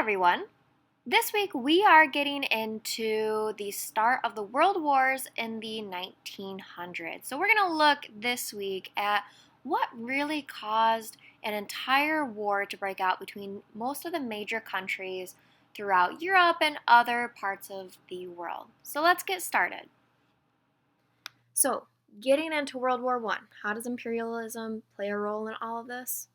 everyone. This week we are getting into the start of the world wars in the 1900s. So we're going to look this week at what really caused an entire war to break out between most of the major countries throughout Europe and other parts of the world. So let's get started. So, getting into World War I, how does imperialism play a role in all of this?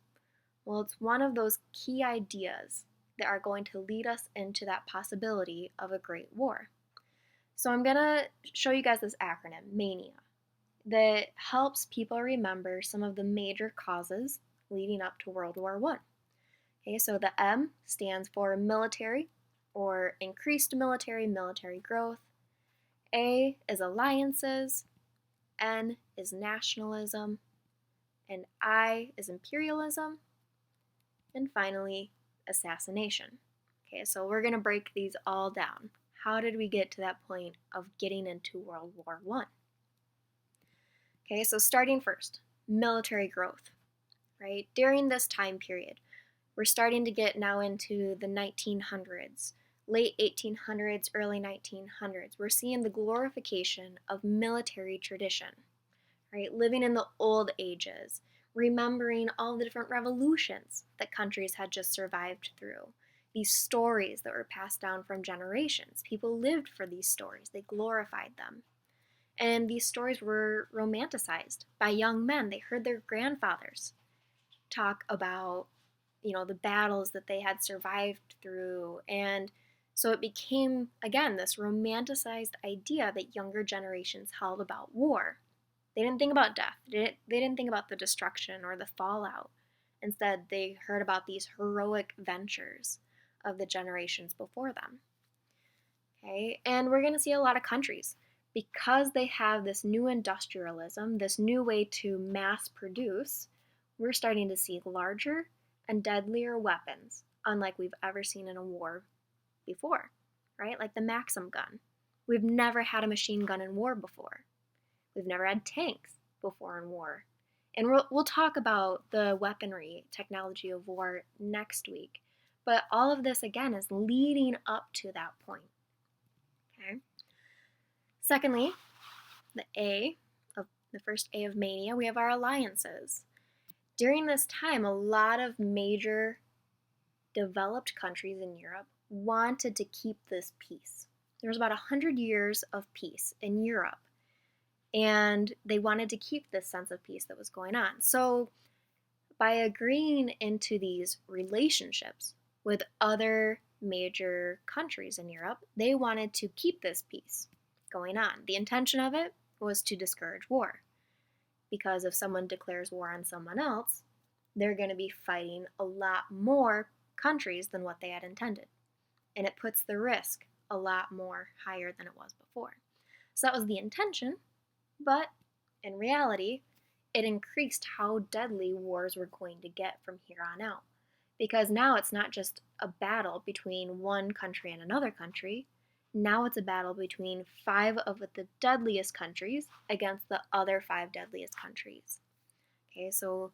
Well, it's one of those key ideas that are going to lead us into that possibility of a great war. So I'm going to show you guys this acronym, MANIA, that helps people remember some of the major causes leading up to World War I. Okay, so the M stands for military or increased military growth. A is alliances. N is nationalism. And I is imperialism. And finally, assassination. Okay, so we're going to break these all down. How did we get to that point of getting into World War I? Okay, so starting first, military growth, right? During this time period, we're starting to get now into the 1900s, late 1800s, early 1900s. We're seeing the glorification of military tradition, right? Living in the old ages, remembering all the different revolutions that countries had just survived through. These stories that were passed down from generations. People lived for these stories, they glorified them. And these stories were romanticized by young men. They heard their grandfathers talk about, the battles that they had survived through. And so it became, again, this romanticized idea that younger generations held about war. They didn't think about death. They didn't think about the destruction or the fallout. Instead, they heard about these heroic ventures of the generations before them. Okay, and we're going to see a lot of countries, because they have this new industrialism, this new way to mass produce, we're starting to see larger and deadlier weapons, unlike we've ever seen in a war before, right? Like the Maxim gun. We've never had a machine gun in war before. We've never had tanks before in war. And we'll talk about the weaponry technology of war next week. But all of this, again, is leading up to that point. Okay. Secondly, the first A of mania, we have our alliances. During this time, a lot of major developed countries in Europe wanted to keep this peace. There was about 100 years of peace in Europe. And they wanted to keep this sense of peace that was going on. So by agreeing into these relationships with other major countries in Europe, they wanted to keep this peace going on. The intention of it was to discourage war. Because if someone declares war on someone else, they're going to be fighting a lot more countries than what they had intended. And it puts the risk a lot more higher than it was before. So that was the intention. But in reality, it increased how deadly wars were going to get from here on out. Because now it's not just a battle between one country and another country. Now it's a battle between 5 of the deadliest countries against the other 5 deadliest countries. Okay, so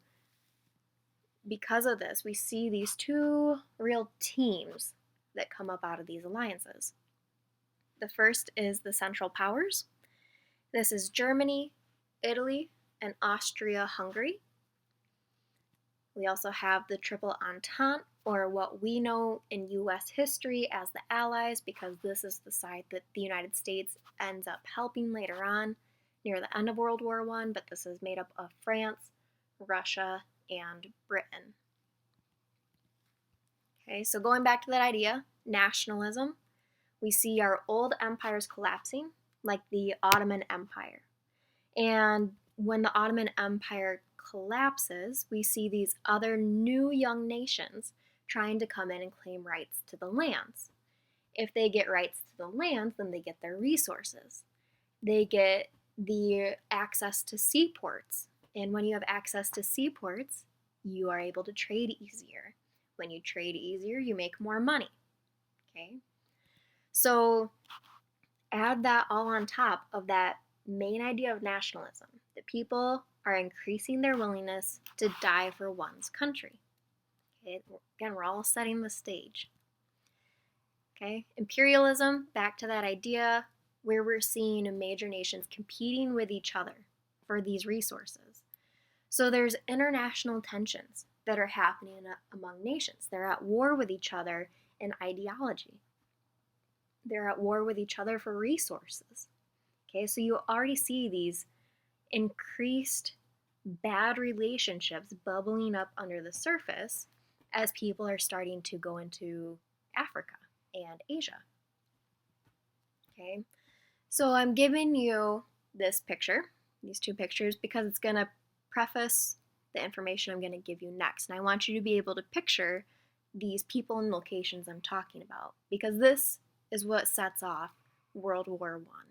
because of this, we see these 2 real teams that come up out of these alliances. The first is the Central Powers. This is Germany, Italy, and Austria-Hungary. We also have the Triple Entente, or what we know in U.S. history as the Allies, because this is the side that the United States ends up helping later on near the end of World War I, but this is made up of France, Russia, and Britain. Okay, so going back to that idea, nationalism, we see our old empires collapsing, like the Ottoman Empire. And when the Ottoman Empire collapses, we see these other new young nations trying to come in and claim rights to the lands. If they get rights to the lands, then they get their resources. They get the access to seaports. And when you have access to seaports, you are able to trade easier. When you trade easier, you make more money. Okay? So add that all on top of that main idea of nationalism, that people are increasing their willingness to die for one's country. Okay? Again, we're all setting the stage. Okay, imperialism, back to that idea where we're seeing major nations competing with each other for these resources. So there's international tensions that are happening among nations. They're at war with each other in ideology. They're at war with each other for resources. Okay, so you already see these increased bad relationships bubbling up under the surface as people are starting to go into Africa and Asia. Okay, so I'm giving you this picture, these two pictures, because it's going to preface the information I'm going to give you next. And I want you to be able to picture these people and locations I'm talking about, because this is what sets off World War I.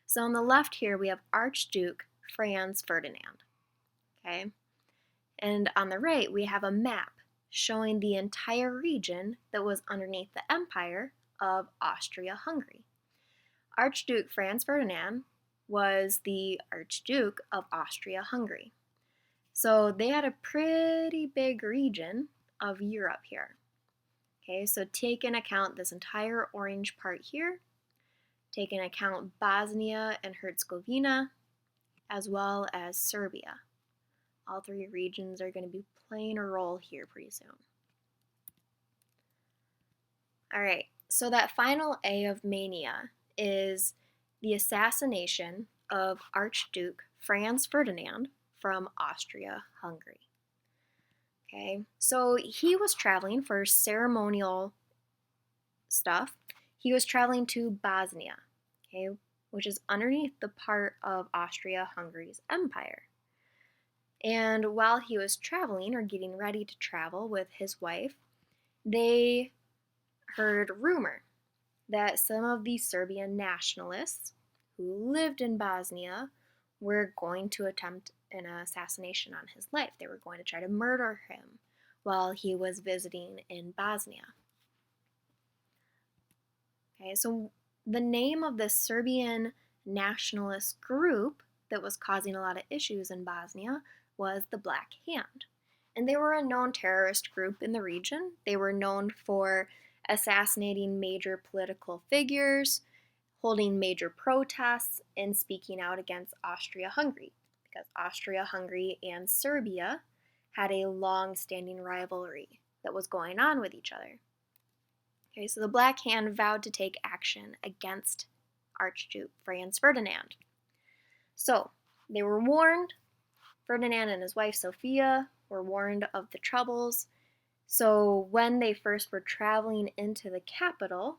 So on the left here, we have Archduke Franz Ferdinand. Okay, and on the right, we have a map showing the entire region that was underneath the empire of Austria-Hungary. Archduke Franz Ferdinand was the Archduke of Austria-Hungary. So they had a pretty big region of Europe here. Okay, so take into account this entire orange part here, take into account Bosnia and Herzegovina, as well as Serbia. All three regions are going to be playing a role here pretty soon. All right, so that final A of mania is the assassination of Archduke Franz Ferdinand from Austria-Hungary. Okay, so he was traveling for ceremonial stuff. He was traveling to Bosnia, okay, which is underneath the part of Austria-Hungary's empire. And while he was traveling or getting ready to travel with his wife, they heard rumor that some of the Serbian nationalists who lived in Bosnia were going to attempt an assassination on his life. They were going to try to murder him while he was visiting in Bosnia. Okay, so the name of the Serbian nationalist group that was causing a lot of issues in Bosnia was the Black Hand. And they were a known terrorist group in the region. They were known for assassinating major political figures, holding major protests, and speaking out against Austria-Hungary, because Austria-Hungary and Serbia had a long-standing rivalry that was going on with each other. Okay, so the Black Hand vowed to take action against Archduke Franz Ferdinand. So they were warned. Ferdinand and his wife Sophia were warned of the troubles. So when they first were traveling into the capital,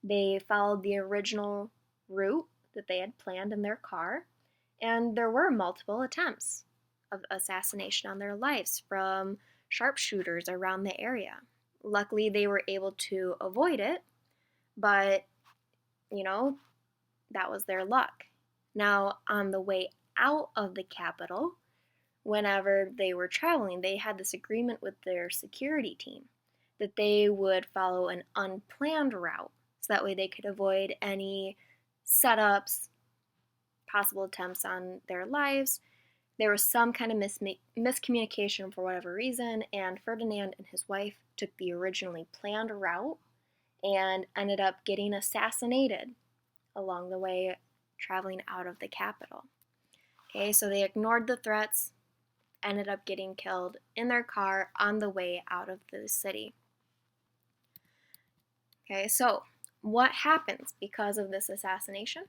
they followed the original route that they had planned in their car, and there were multiple attempts of assassination on their lives from sharpshooters around the area. Luckily, they were able to avoid it, but, that was their luck. Now, on the way out of the capital, whenever they were traveling, they had this agreement with their security team that they would follow an unplanned route, so that way they could avoid any setups, possible attempts on their lives. There was some kind of miscommunication for whatever reason, and Ferdinand and his wife took the originally planned route and ended up getting assassinated along the way traveling out of the capital. Okay, so they ignored the threats, ended up getting killed in their car on the way out of the city. Okay, so what happens because of this assassination?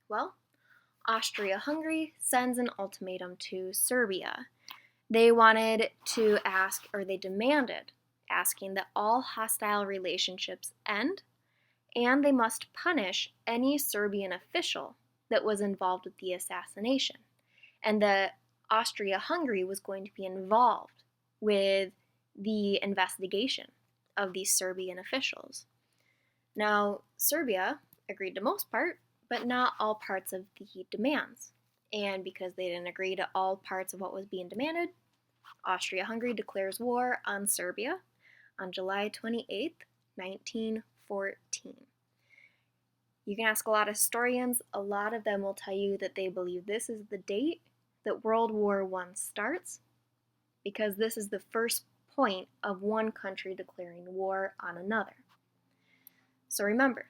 Well, Austria-Hungary sends an ultimatum to Serbia. They wanted to ask, or they demanded, asking that all hostile relationships end, and they must punish any Serbian official that was involved with the assassination, and that Austria-Hungary was going to be involved with the investigation of these Serbian officials. Now, Serbia agreed to most part, but not all parts of the demands. And because they didn't agree to all parts of what was being demanded, Austria-Hungary declares war on Serbia on July 28th, 1914. You can ask a lot of historians. A lot of them will tell you that they believe this is the date that World War I starts, because this is the first point of one country declaring war on another. So remember,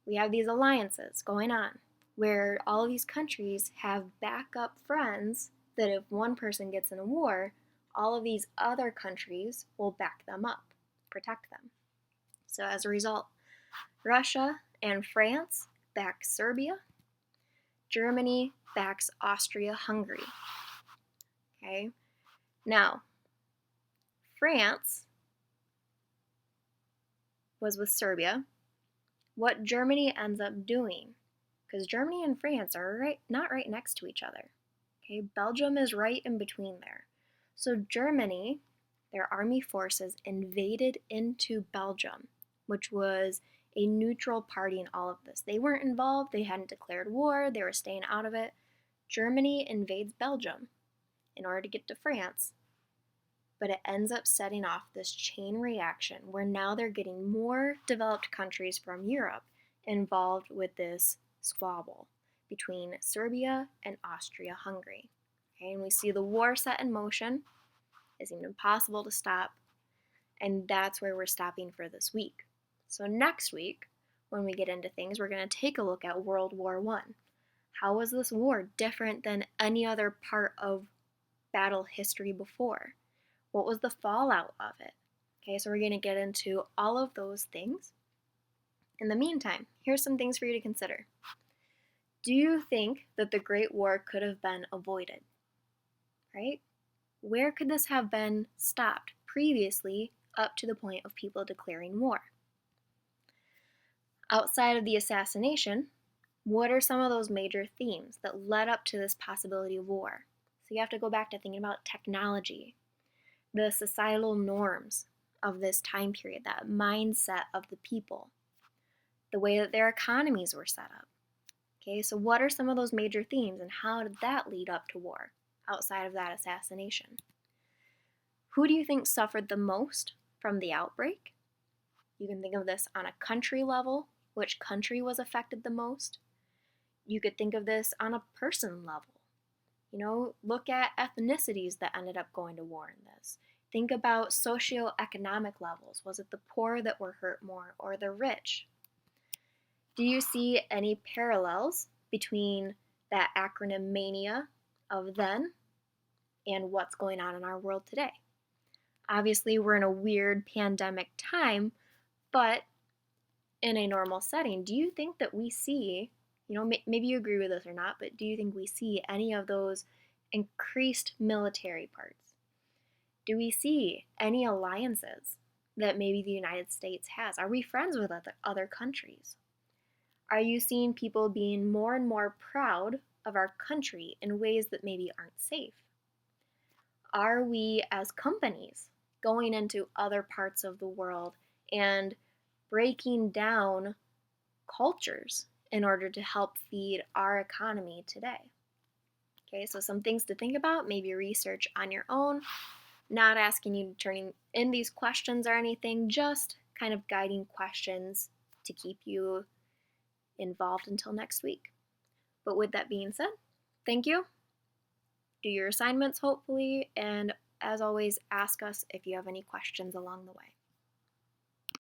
we have these alliances going on where all of these countries have backup friends that if one person gets in a war, all of these other countries will back them up, protect them. So as a result, Russia and France back Serbia. Germany backs Austria-Hungary. Okay? Now, France was with Serbia. What Germany ends up doing, because Germany and France are not right next to each other. Okay, Belgium is right in between there. So Germany, their army forces invaded into Belgium, which was a neutral party in all of this. They weren't involved, they hadn't declared war, they were staying out of it. Germany invades Belgium in order to get to France, but it ends up setting off this chain reaction where now they're getting more developed countries from Europe involved with this squabble between Serbia and Austria-Hungary. Okay, and we see the war set in motion. It's even impossible to stop, and that's where we're stopping for this week. So next week, when we get into things, we're going to take a look at World War I. How was this war different than any other part of battle history before? What was the fallout of it? Okay, so we're going to get into all of those things. In the meantime, here's some things for you to consider. Do you think that the Great War could have been avoided? Right? Where could this have been stopped previously up to the point of people declaring war? Outside of the assassination, what are some of those major themes that led up to this possibility of war? So you have to go back to thinking about technology, the societal norms of this time period, that mindset of the people, the way that their economies were set up. Okay, so what are some of those major themes and how did that lead up to war outside of that assassination? Who do you think suffered the most from the outbreak? You can think of this on a country level. Which country was affected the most? You could think of this on a person level. Look at ethnicities that ended up going to war in this. Think about socioeconomic levels. Was it the poor that were hurt more or the rich? Do you see any parallels between that acronym mania of then and what's going on in our world today? Obviously, we're in a weird pandemic time, but in a normal setting, do you think that we see, maybe you agree with this or not, but do you think we see any of those increased military parts? Do we see any alliances that maybe the United States has? Are we friends with other countries? Are you seeing people being more and more proud of our country in ways that maybe aren't safe? Are we as companies going into other parts of the world and breaking down cultures in order to help feed our economy today? Okay, so some things to think about, maybe research on your own. Not asking you to turn in these questions or anything, just kind of guiding questions to keep you involved until next week. But with that being said, thank you. Do your assignments, hopefully, and as always, ask us if you have any questions along the way.